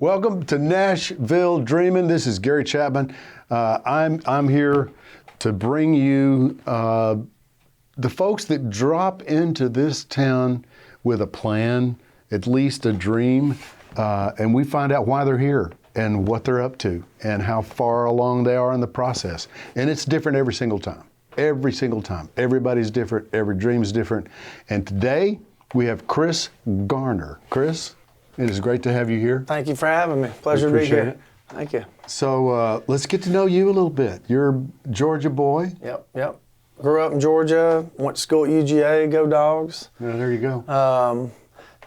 Welcome to Nashville Dreamin. This is Gary Chapman. I'm here to bring you the folks that drop into this town with a plan, at least a dream, and we find out why they're here and what they're up to and how far along they are in the process. And it's different every single time. Every single time. Everybody's different. Every dream is different. And today we have Chris Garner. Chris, it is great to have you here. Thank you for having me. Pleasure to be here. It. Thank you. So let's get to know you a little bit. You're a Georgia boy. Yep. Grew up in Georgia, went to school at UGA, go Dogs. Yeah, there you go.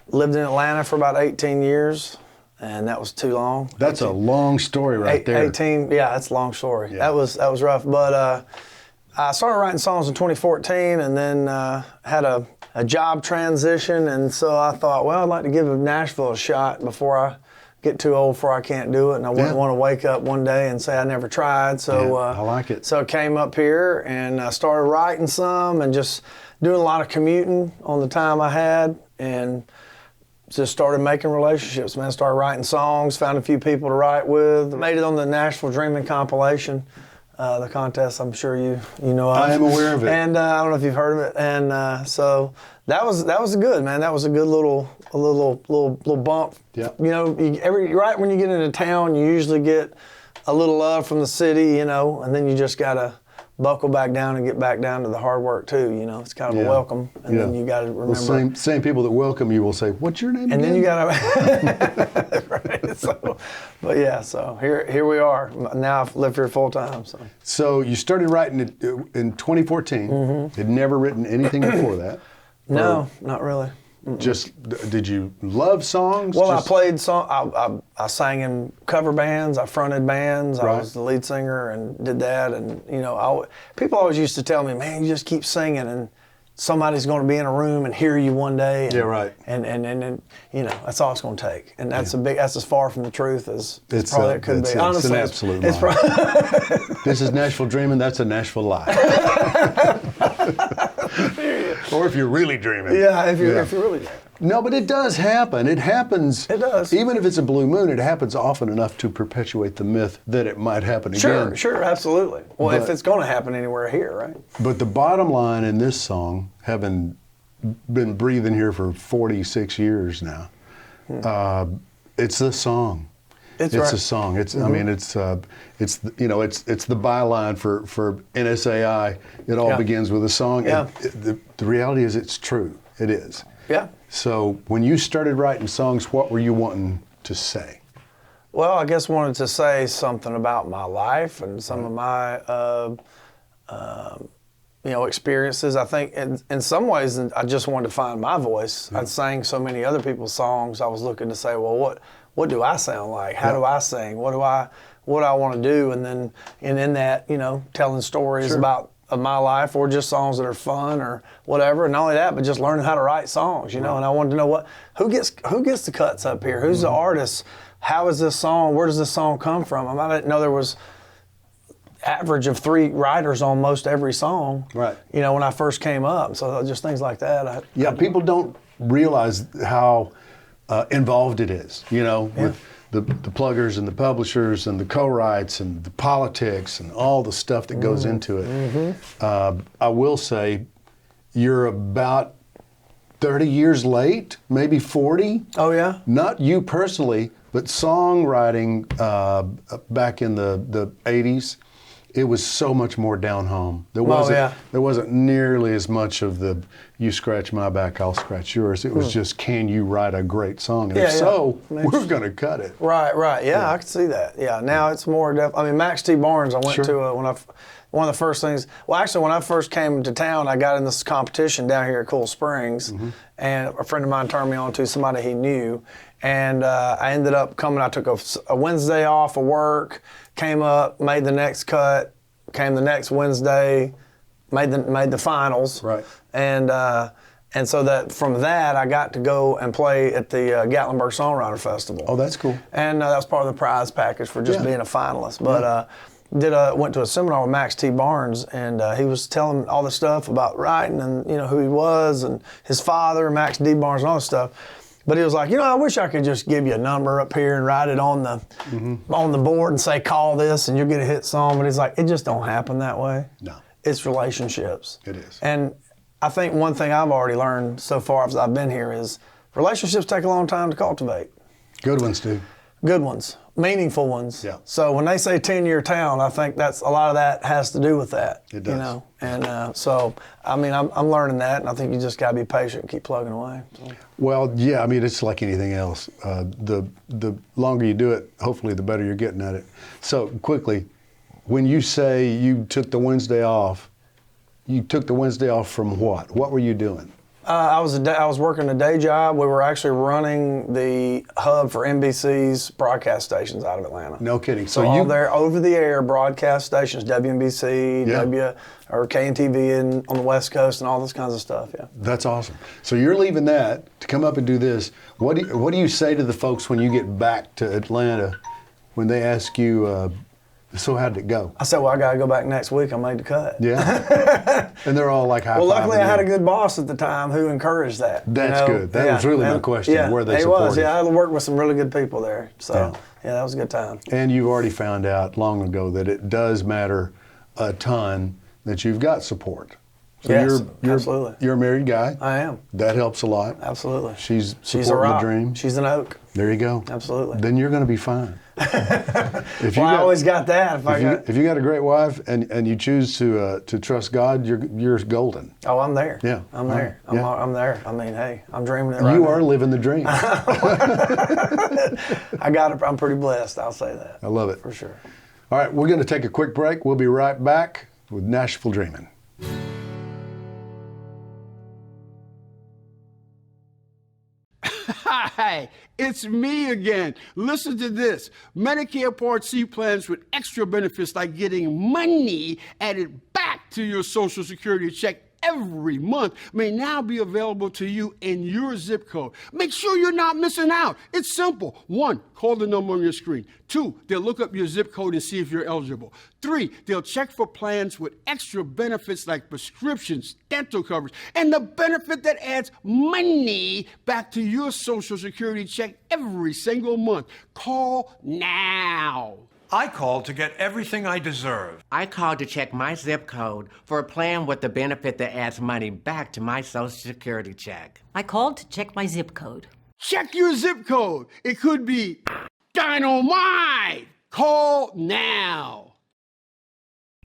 Lived in Atlanta for about 18 years, and that was too long. That's 18, a long story right there. 18, yeah, that's a long story. Yeah. That was rough. But I started writing songs in 2014 and then had a job transition, and so I thought, well, I'd like to give Nashville a shot before I get too old for I can't do it, and I wouldn't want to wake up one day and say I never tried. So I like it. So I came up here and I started writing some and just doing a lot of commuting on the time I had, and just started making relationships, man. Started writing songs, found a few people to write with, made it on the Nashville Dreamin compilation. The contest, I'm sure you know of. I am aware of it. And I don't know if you've heard of it. And so that was good, man. That was a good little bump. Yeah. You know, right when you get into town, you usually get a little love from the city, you know, and then you just gotta buckle back down and get back down to the hard work too. You know, it's kind of a welcome, and then you gotta remember. Well, same people that welcome you will say, "What's your name?" And again? then you gotta. Right. So, but yeah, so here we are. Now I've lived here full time. So you started writing it in 2014. Mm-hmm. Had never written anything before that. No, not really. Mm-mm. Just, did you love songs? Well, I played I sang in cover bands, I fronted bands, right. I was the lead singer and did that, and you know, people always used to tell me, man, you just keep singing and somebody's going to be in a room and hear you one day. And, yeah, right. And you know, that's all it's going to take, and that's that's as far from the truth as it could be. It's Honestly, an absolute lie. This is Nashville Dreamin. That's a Nashville lie. Or if you're really dreaming. Yeah, if you're really dreaming. No, but it does happen. It happens. It does. Even if it's a blue moon, it happens often enough to perpetuate the myth that it might happen again. Sure, absolutely. Well, if it's going to happen anywhere here, right? But the bottom line in this song, having been breathing here for 46 years now, it's the song. It's a song. It's I mean it's the byline for NSAI. It all begins with a song. Yeah. The reality is it's true. It is. Yeah. So when you started writing songs, what were you wanting to say? Well, I guess wanted to say something about my life and some of my experiences. I think in some ways I just wanted to find my voice. I'd sang so many other people's songs. I was looking to say, well, what do I sound like? How do I sing? What do I want to do? And then in that, you know, telling stories about of my life or just songs that are fun or whatever. And not only that, but just learning how to write songs, you know. And I wanted to know who gets the cuts up here? Who's the artist? How is this song? Where does this song come from? I didn't know there was average of 3 writers on most every song. Right. You know, when I first came up. So just things like that. People don't realize how involved it is, you know, with the pluggers and the publishers and the co-writes and the politics and all the stuff that goes into it. Mm-hmm. I will say you're about 30 years late, maybe 40. Oh, yeah? Not you personally, but songwriting back in the 80s. It was so much more down home. There wasn't nearly as much of the you scratch my back, I'll scratch yours. It was just, can you write a great song? And if so, we're going to cut it. Right. Yeah, I can see that. Yeah, now it's more I mean, Max T. Barnes, I went to one of the first things. Well, actually, when I first came to town, I got in this competition down here at Cool Springs, and a friend of mine turned me on to somebody he knew, and I ended up coming. I took a Wednesday off of work, came up, made the next cut, came the next Wednesday, made the finals, right, and so that from that I got to go and play at the Gatlinburg Songwriter Festival. Oh, that's cool. And that was part of the prize package for just being a finalist. But went to a seminar with Max T. Barnes, and he was telling all the stuff about writing and, you know, who he was and his father, Max D. Barnes, and all this stuff. But he was like, I wish I could just give you a number up here and write it on the board and say, call this and you'll get a hit song. But he's like, it just don't happen that way. No. It's relationships. It is. And I think one thing I've already learned so far as I've been here is relationships take a long time to cultivate. Good ones, too. Good ones, meaningful ones. Yeah. So when they say 10-year town, I think that's a lot of that has to do with that. It does. And so, I mean, I'm learning that, and I think you just got to be patient and keep plugging away. So. Well, yeah, I mean, it's like anything else. The longer you do it, hopefully the better you're getting at it. So quickly, when you say you took the Wednesday off from what? What were you doing? I was working a day job. We were actually running the hub for NBC's broadcast stations out of Atlanta. No kidding. So all their over-the-air broadcast stations, WNBC, or KNTV on the West Coast, and all those kinds of stuff. Yeah. That's awesome. So you're leaving that to come up and do this. What do you say to the folks when you get back to Atlanta when they ask you? So how'd it go? I said, well, I got to go back next week. I made the cut. Yeah. And they're all like high-fiving. Well, luckily I had a good boss at the time who encouraged that. That's good. That was really my question. Yeah, were they it supportive? was. Yeah, I worked with some really good people there. So, yeah, that was a good time. And you've already found out long ago that it does matter a ton that you've got support. So yes, absolutely. You're a married guy. I am. That helps a lot. Absolutely. She's a the rock. dream. She's an oak. There you go. Absolutely. Then you're going to be fine. I always got that. If you got a great wife and you choose to trust God, you're golden. Oh, I'm there. Yeah, I'm there. Yeah. I'm there. I mean, hey, I'm dreaming it right You now. are living the dream. I'm pretty blessed. I'll say that. I love it. For sure. All right, we're going to take a quick break. We'll be right back with Nashville Dreamin. Hi, it's me again. Listen to this. Medicare Part C plans with extra benefits like getting money added back to your Social Security check every month may now be available to you in your zip code. Make sure you're not missing out. It's simple. 1, call the number on your screen. 2, they'll look up your zip code and see if you're eligible. 3, they'll check for plans with extra benefits like prescriptions, dental coverage, and the benefit that adds money back to your Social Security check every single month. Call now. I called to get everything I deserve. I called to check my zip code for a plan with the benefit that adds money back to my Social Security check. I called to check my zip code. Check your zip code. It could be dynamite. Call now.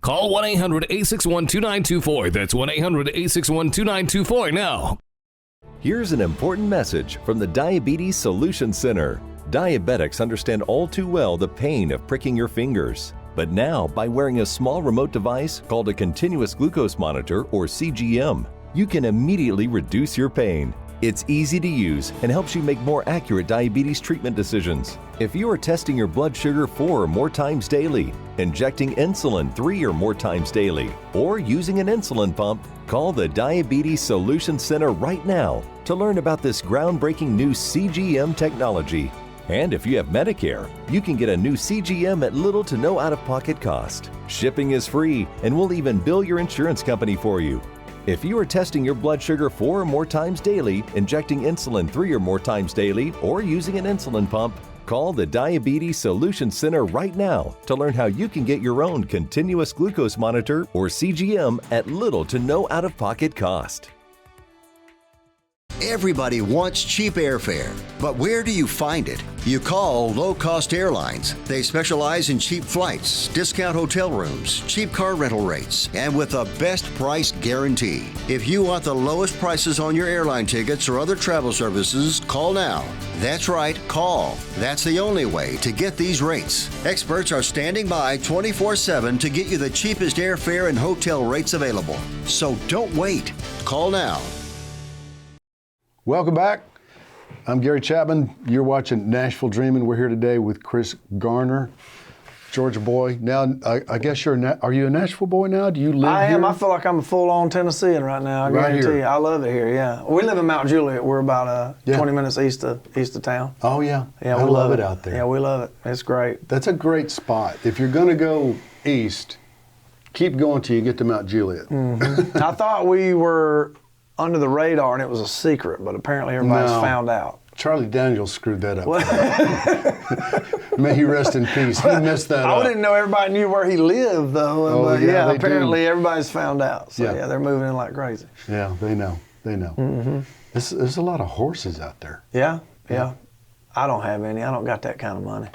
Call 1-800-861-2924. That's 1-800-861-2924 now. Here's an important message from the Diabetes Solution Center. Diabetics understand all too well the pain of pricking your fingers. But now, by wearing a small remote device called a continuous glucose monitor, or CGM, you can immediately reduce your pain. It's easy to use and helps you make more accurate diabetes treatment decisions. If you are testing your blood sugar 4 or more times daily, injecting insulin 3 or more times daily, or using an insulin pump, call the Diabetes Solution Center right now to learn about this groundbreaking new CGM technology. And if you have Medicare, you can get a new CGM at little to no out-of-pocket cost. Shipping is free, and we'll even bill your insurance company for you. If you are testing your blood sugar 4 or more times daily, injecting insulin 3 or more times daily, or using an insulin pump, call the Diabetes Solution Center right now to learn how you can get your own continuous glucose monitor, or CGM, at little to no out-of-pocket cost. Everybody wants cheap airfare, but where do you find it? You call Low Cost Airlines. They specialize in cheap flights, discount hotel rooms, cheap car rental rates, and with a best price guarantee. If you want the lowest prices on your airline tickets or other travel services, call now. That's right, call. That's the only way to get these rates. Experts are standing by 24/7 to get you the cheapest airfare and hotel rates available. So don't wait. Call now. Welcome back. I'm Gary Chapman. You're watching Nashville Dreamin. We're here today with Chris Garner, Georgia boy. Now, I guess are you a Nashville boy now? Do you live I here? am. I feel like I'm a full-on Tennessean right now. I guarantee you. I love it here, yeah. We live in Mount Juliet. We're about 20 minutes east of town. Oh, yeah. Yeah, I we love it out there. Yeah, we love it. It's great. That's a great spot. If you're going to go east, keep going till you get to Mount Juliet. Mm-hmm. I thought we were under the radar and it was a secret, but apparently everybody's found out. Charlie Daniels screwed that up. May he rest in peace. He messed that up. I didn't know everybody knew where he lived, though. Oh, But yeah, they apparently do. everybody's found out. So, Yeah. they're moving in like crazy. Yeah, they know. They know. Mm-hmm. There's a lot of horses out there. Yeah. I don't have any. I don't got that kind of money.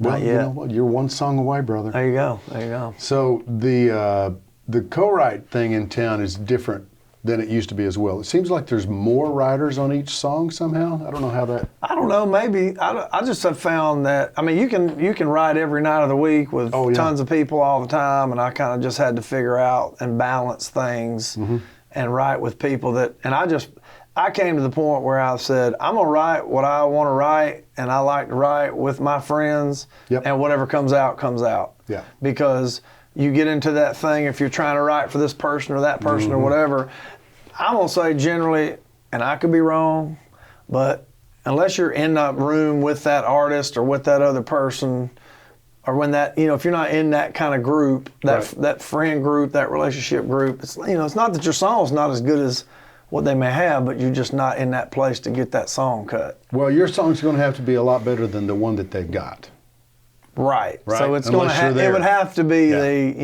Well, Not you yet. know what? You're one song away, brother. There you go. So the co-write thing in town is different than it used to be as well. It seems like there's more writers on each song somehow. I don't know how that. I don't know. Maybe I just have found that. I mean, you can write every night of the week with Oh, yeah. tons of people all the time, and I kind of just had to figure out and balance things Mm-hmm. and write with people that. And I came to the point where I said, I'm gonna write what I want to write, and I like to write with my friends, Yep. and whatever comes out comes out. Yeah. Because you get into that thing if you're trying to write for this person or that person Mm-hmm. or whatever. I'm gonna say generally, and I could be wrong, but unless you're in that room with that artist or with that other person, or when that, if you're not in that kind of group, that friend group, that relationship group, it's it's not that your song's not as good as what they may have, but you're just not in that place to get that song cut. Well, your song's going to have to be a lot better than the one that they've got. Right. Right. So it's Unless you're it there. would have to be Yeah.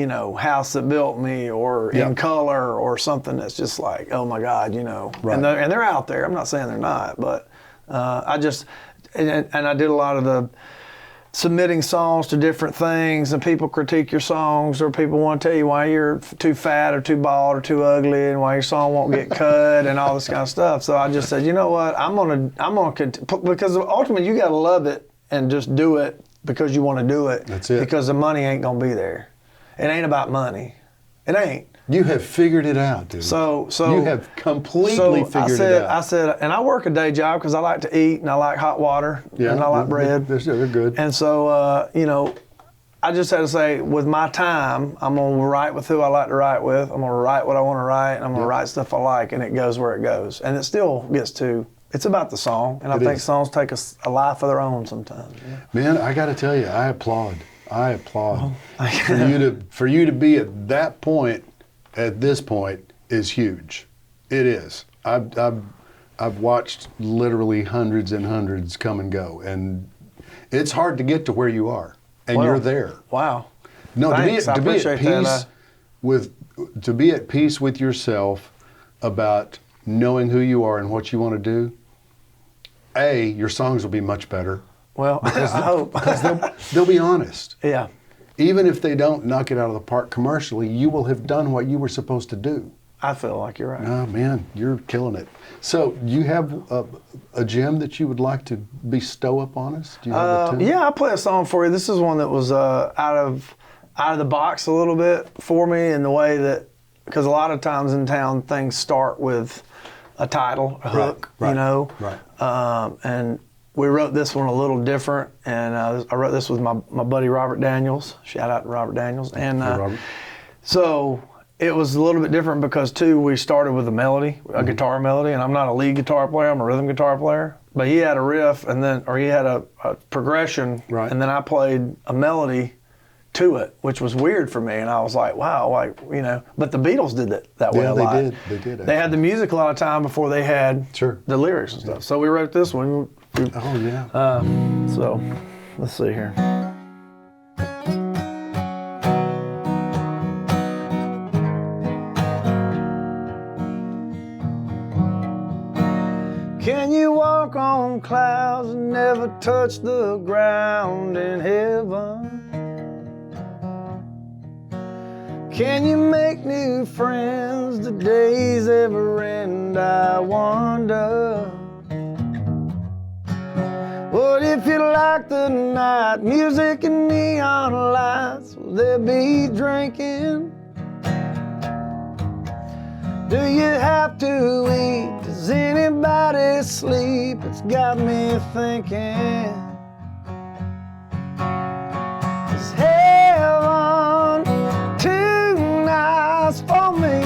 the House That Built Me, or Yeah. In Color, or something that's just like, oh my God, Right. and they're out there. I'm not saying they're not, but I just and I did a lot of the submitting songs to different things, and people critique your songs, or people want to tell you why you're too fat or too bald or too ugly, and why your song won't get cut, and all this kind of stuff. So I just said, you know what, I'm gonna because ultimately you gotta love it and just do it because you want to do it. That's it. Because the money ain't gonna be there. It ain't about money. It ain't. You have figured it out, dude. So you have completely figured it out. I said, and I work a day job because I like to eat and I like hot water and I like bread. They're good. And so, I just had to say, with my time, I'm going to write with who I like to write with. I'm going to write what I want to write, and I'm going to write stuff I like, and it goes where it goes. And it still gets to, it's about the song. And I think songs take a life of their own sometimes. Man, I got to tell you, I applaud. For you to be at that point, at this point, is huge. It is. I've watched literally hundreds and hundreds come and go, and it's hard to get to where you are, and you're there. Wow. No, Thanks, I to be at appreciate that. to be at peace with yourself about knowing who you are and what you want to do. Your songs will be much better. Well, I hope. Because they'll be honest. Yeah. Even if they don't knock it out of the park commercially, you will have done what you were supposed to do. I feel like you're right. Oh, man, you're killing it. So, you have a gem that you would like to bestow upon us? Do you have a tune? Yeah, I'll play a song for you. This is one that was out of the box a little bit for me, in the way that, because a lot of times in town things start with a title, a hook, Right. And we wrote this one a little different, and I wrote this with my buddy Robert Daniels. Shout out to Robert Daniels. And Hey, Robert. so it was a little bit different because, too, we started with a melody, a guitar melody, and I'm not a lead guitar player, I'm a rhythm guitar player. But he had a riff, or he had a progression, Right. and then I played a melody to it, which was weird for me. And I was like, wow, but the Beatles did that way a lot. Yeah, they did. They had the music a lot of time before they had Sure. the lyrics and stuff. So we wrote this one. Oh, yeah. So let's see here. Can you walk on clouds and never touch the ground in heaven? Can you make new friends? The days ever end, I wonder. What if you like the night, music and neon lights? Will there be drinking? Do you have to eat? Does anybody sleep? It's got me thinking. Is heaven too nice for me?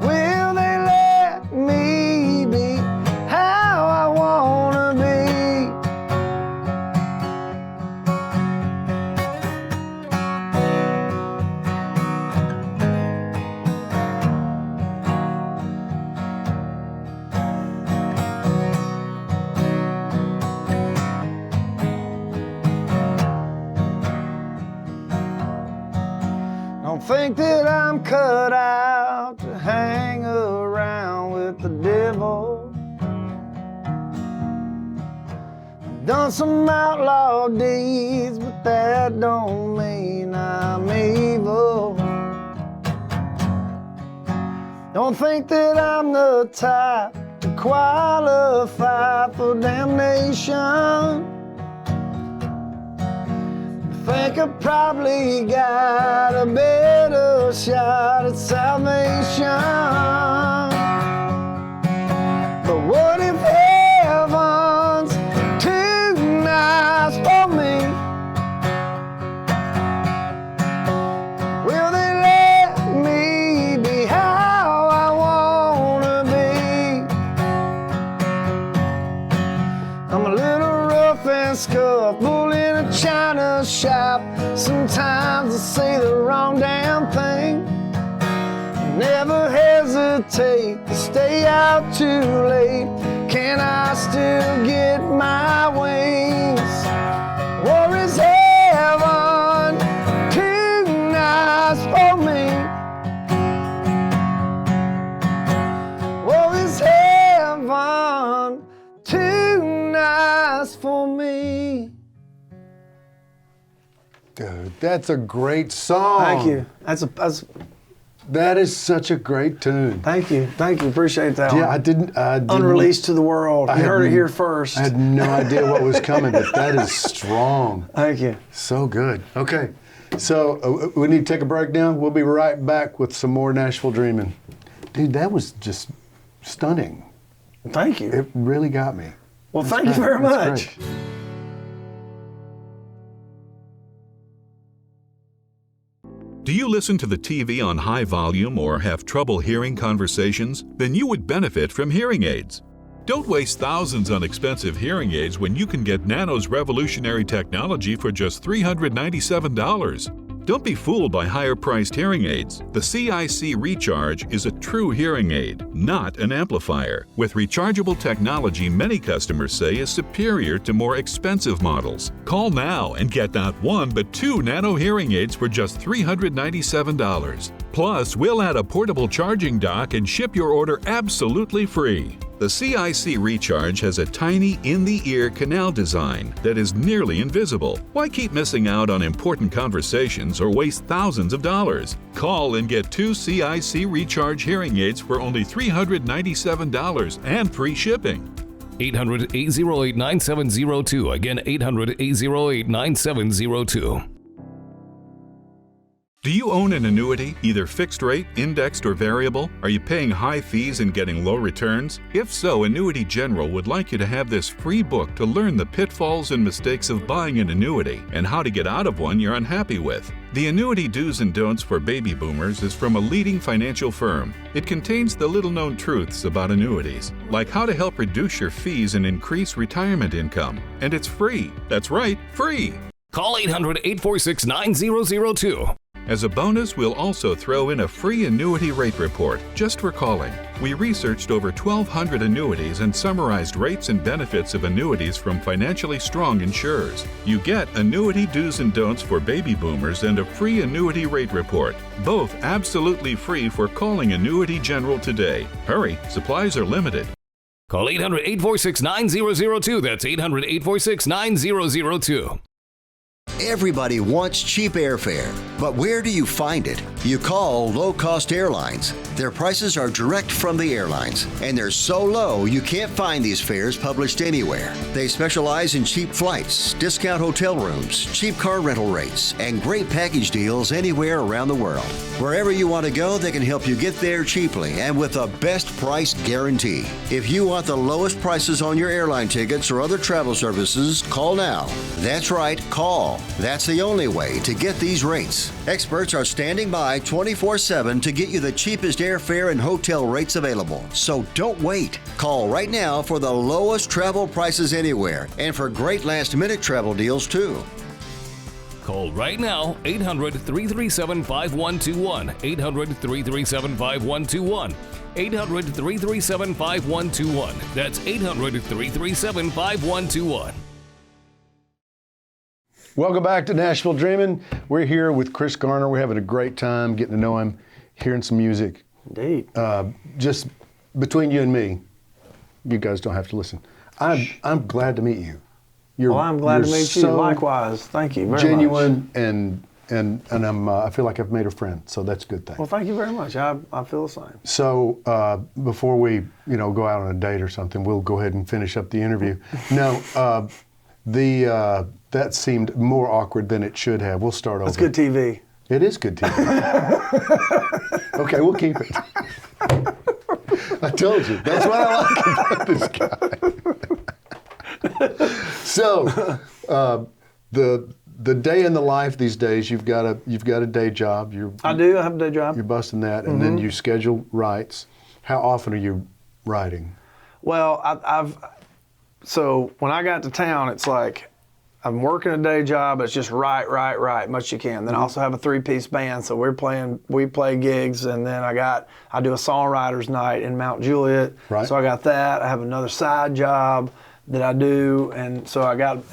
Will they let me be how I wanna be? think that I'm cut out to hang around with the devil. Done some outlaw deeds, but that don't mean I'm evil. Don't think that I'm the type to qualify for damnation. Think I probably got a better shot at salvation. But what if heaven's too nice for me? Will they let me be how I wanna be? I'm a little rough and scuffed, bull in a china shop. Sometimes I say the wrong damn thing. Never hesitate to stay out too late. Can I still get my wings? Or is heaven too nice for me? Or is heaven too nice for me? Dude, that's a great song. Thank you. That is such a great tune. Thank you. Appreciate that. Yeah, one. I didn't. Unreleased to the world. You heard it here first. I had no idea what was coming, but that is strong. Thank you. So good. Okay, so we need to take a break now. We'll be right back with some more Nashville Dreamin'. Dude, that was just stunning. Thank you. It really got me. Well, thank you very much. Great. Do you listen to the TV on high volume or have trouble hearing conversations? Then you would benefit from hearing aids. Don't waste thousands on expensive hearing aids when you can get Nano's revolutionary technology for just $397. Don't be fooled by higher-priced hearing aids. The CIC Recharge is a true hearing aid, not an amplifier. With rechargeable technology many customers say is superior to more expensive models. Call now and get not one but two Nano hearing aids for just $397. Plus, we'll add a portable charging dock and ship your order absolutely free. The CIC Recharge has a tiny in-the-ear canal design that is nearly invisible. Why keep missing out on important conversations or waste thousands of dollars? Call and get two CIC Recharge hearing aids for only $397 and free shipping. 800-808-9702. Again, 800-808-9702. Do you own an annuity, either fixed rate, indexed, or variable? Are you paying high fees and getting low returns? If so, Annuity General would like you to have this free book to learn the pitfalls and mistakes of buying an annuity and how to get out of one you're unhappy with. The Annuity Do's and Don'ts for Baby Boomers is from a leading financial firm. It contains the little-known truths about annuities, like how to help reduce your fees and increase retirement income. And it's free. That's right, free! Call 800-846-9002. As a bonus, we'll also throw in a free annuity rate report just for calling. We researched over 1,200 annuities and summarized rates and benefits of annuities from financially strong insurers. You get Annuity Do's and Don'ts for Baby Boomers and a free annuity rate report, both absolutely free for calling Annuity General today. Hurry, supplies are limited. Call 800-846-9002. That's 800-846-9002. Everybody wants cheap airfare, but where do you find it? You call Low Cost Airlines. Their prices are direct from the airlines, and they're so low you can't find these fares published anywhere. They specialize in cheap flights, discount hotel rooms, cheap car rental rates, and great package deals anywhere around the world. Wherever you want to go, they can help you get there cheaply and with a best price guarantee. If you want the lowest prices on your airline tickets or other travel services, call now. That's right, call. That's the only way to get these rates. Experts are standing by 24/7 to get you the cheapest airfare and hotel rates available. So don't wait. Call right now for the lowest travel prices anywhere and for great last-minute travel deals too. Call right now, 800-337-5121. 800-337-5121. 800-337-5121. That's 800-337-5121. Welcome back to Nashville Dreamin'. We're here with Chris Garner. We're having a great time getting to know him, hearing some music. Indeed. Just between you and me, you guys don't have to listen. I'm glad to meet you. Well, I'm glad to meet you. so Likewise. Thank you very much. genuine, and I feel like I've made a friend, so that's a good thing. Well, thank you very much. I feel the same. So before we go out on a date or something, we'll go ahead and finish up the interview. No, that seemed more awkward than it should have. We'll start over. That's good TV. It is good TV. Okay, we'll keep it. I told you. That's what I like about this guy. So, the day in the life these days, you've got a day job. I do. I have a day job. You're busting that, and then you schedule writes. How often are you writing? Well, so when I got to town, it's like I'm working a day job. It's just write much you can. Then I also have a 3-piece band, so we play gigs, and then I do a songwriters night in Mount Juliet. Right. So I got that. I have another side job that I do, and so I've got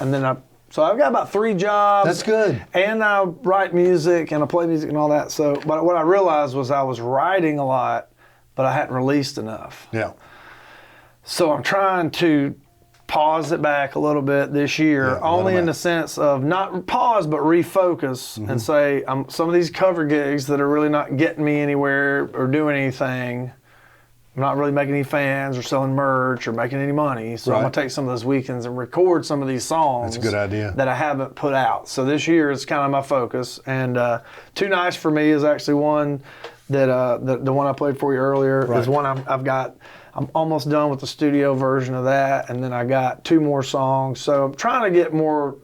about 3 jobs. That's good. And I write music and I play music and all that. So, but what I realized was I was writing a lot, but I hadn't released enough. Yeah. So I'm trying to pause it back a little bit this year, only in the sense of not pause, but refocus and say, some of these cover gigs that are really not getting me anywhere or doing anything, I'm not really making any fans or selling merch or making any money. So I'm going to take some of those weekends and record some of these songs. That's a good idea. That I haven't put out. So this year is kind of my focus. And Too Nice for Me is actually one that, the one I played for you earlier is one I'm almost done with the studio version of that, and then I got 2 more songs. So I'm trying to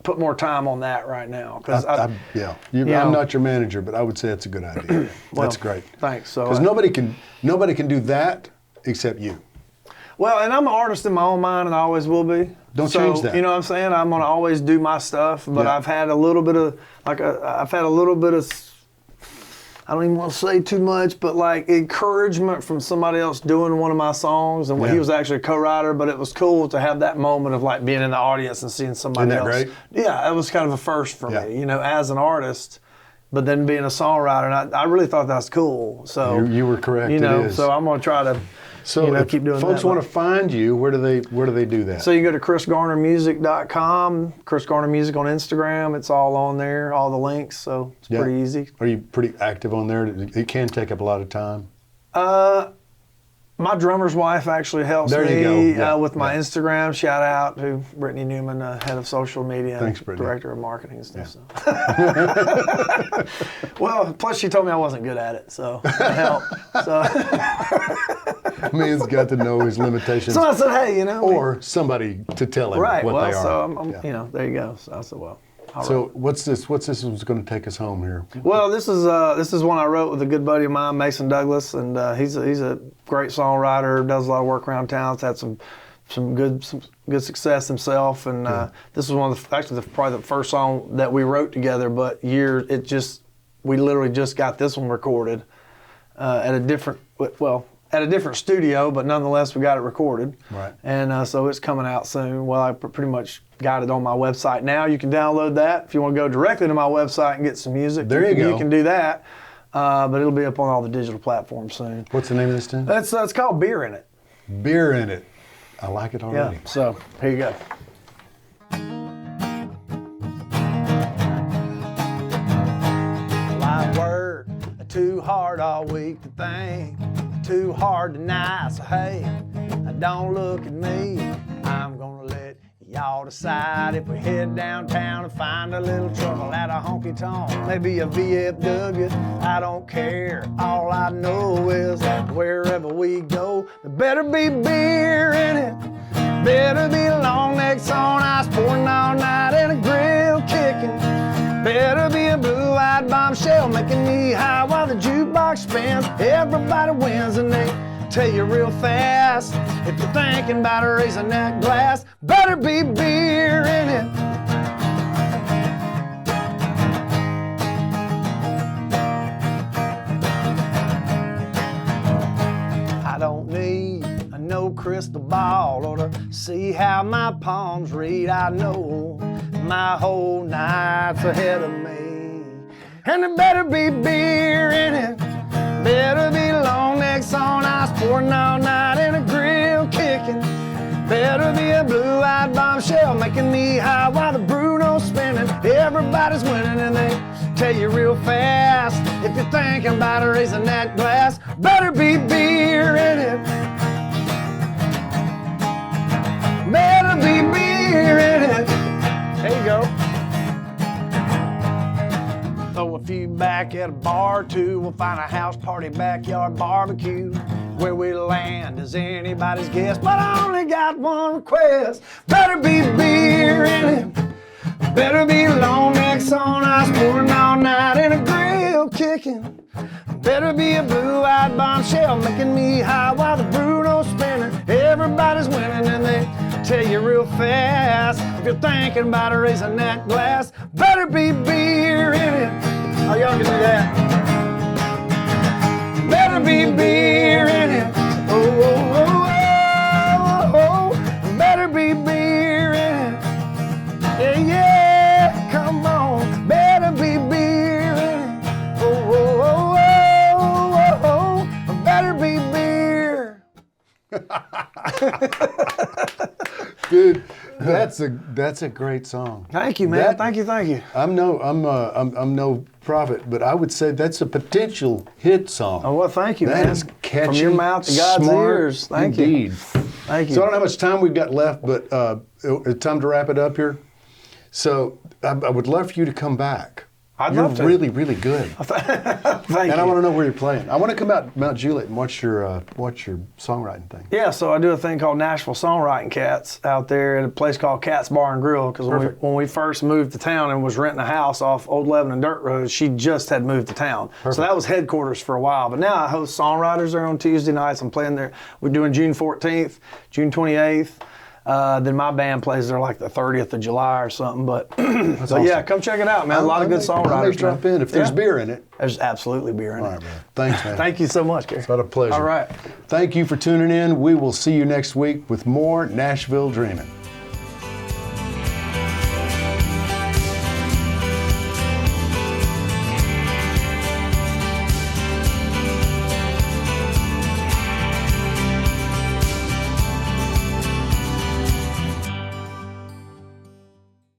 put more time on that right now. I'm not your manager, but I would say it's a good idea. That's great. Thanks. So because nobody can do that except you. Well, and I'm an artist in my own mind, and I always will be. Don't change that. You know what I'm saying? I'm gonna always do my stuff, but I've had a little bit of I don't even want to say too much, but like encouragement from somebody else doing one of my songs. And he was actually a co-writer, but it was cool to have that moment of like being in the audience and seeing somebody else. Isn't that great? Yeah, it was kind of a first for me, as an artist, but then being a songwriter. And I really thought that was cool. So you were correct. It is. So I'm going to try to keep doing that. Folks want to find you, where do they do that? So you go to chrisgarnermusic.com, Chris Garner Music on Instagram. It's all on there, all the links. So it's pretty easy. Are you pretty active on there? It can take up a lot of time. My drummer's wife actually helps me with my Instagram. Shout out to Brittany Newman, head of social media, Thanks, Brittany. Director of marketing and stuff. So. Well, plus she told me I wasn't good at it, so that helped. So. Man's got to know his limitations. So I said, hey, or somebody to tell him what they are. So I'm there you go. So I said, well. So what's this one's going to take us home here? Well, this is one I wrote with a good buddy of mine, Mason Douglas, and he's a great songwriter. Does a lot of work around town. He's had some good success himself, and this was probably the first song that we wrote together. But we literally just got this one recorded at a different studio, but nonetheless we got it recorded. Right. And so it's coming out soon. Well, I pretty much got it on my website now. You can download that. If you want to go directly to my website and get some music, there you go. You can do that. But it'll be up on all the digital platforms soon. What's the name of this tune? It's called Beer in It. Beer in It. I like it already. Yeah. So here you go. I worked too hard all week to think, too hard tonight. So hey, don't look at me. I'm gonna let y'all decide if we head downtown and find a little trouble at a honky tonk, maybe a VFW. I don't care. All I know is that wherever we go, there better be beer in it. Better be long necks on ice pouring all night and a grill kicking. Better be a blue-eyed bombshell making me high while the jukebox spins. Everybody wins and they tell you real fast, if you're thinking about raising that glass, better be beer in it. I don't need no crystal ball or to see how my palms read. I know my whole night's ahead of me. And there better be beer in it, better be long necks on ice, pouring all night in a grill kicking. Better be a blue-eyed bombshell making me high while the Bruno's spinning. Everybody's winning and they tell you real fast, if you're thinking about raising that glass, better be beer in it. Better be beer in it. There you go. Throw a few back at a bar or two. We'll find a house party, backyard barbecue. Where we land is anybody's guess, but I only got one request. Better be beer in it. Better be long necks on ice, pouring all night in a grill kicking. Better be a blue-eyed bombshell making me high while the Bruno's spinning. Everybody's winning and they tell you real fast, if you're thinking about raising that glass, better be beer in it. Oh, y'all can do that. Better be beer in it. Oh, oh, oh, oh, oh. Better be beer in it. Yeah, yeah, come on. Better be beer in it. Oh, oh, oh, oh, oh, oh. Better be beer. Dude, that's a great song. Thank you, man. Thank you. I'm no prophet, but I would say that's a potential hit song. Oh, well, thank you, man. That is catchy, from your mouth to God's smart, ears. Thank indeed. you. Thank you. So I don't know how much time we've got left, but it's time to wrap it up here. So I would love for you to come back. I'd You're love to. really, really good. Thank And you. I want to know where you're playing. I want to come out Mount Juliet and watch your songwriting thing. Yeah, so I do a thing called Nashville Songwriting Cats out there at a place called Cat's Bar and Grill. Because when we first moved to town and was renting a house off Old Lebanon Dirt Road, she just had moved to town. Perfect. So that was headquarters for a while. But now I host songwriters there on Tuesday nights. I'm playing there. We're doing June 14th, June 28th. Then my band plays there like the 30th of July or something. But awesome. Yeah, come check it out, man. A lot of good songwriters. I may drop in if there's beer in it. There's absolutely beer in All it. right, man. Thanks, man. Thank you so much, Gary. It's been a pleasure. All right. Thank you for tuning in. We will see you next week with more Nashville Dreamin'.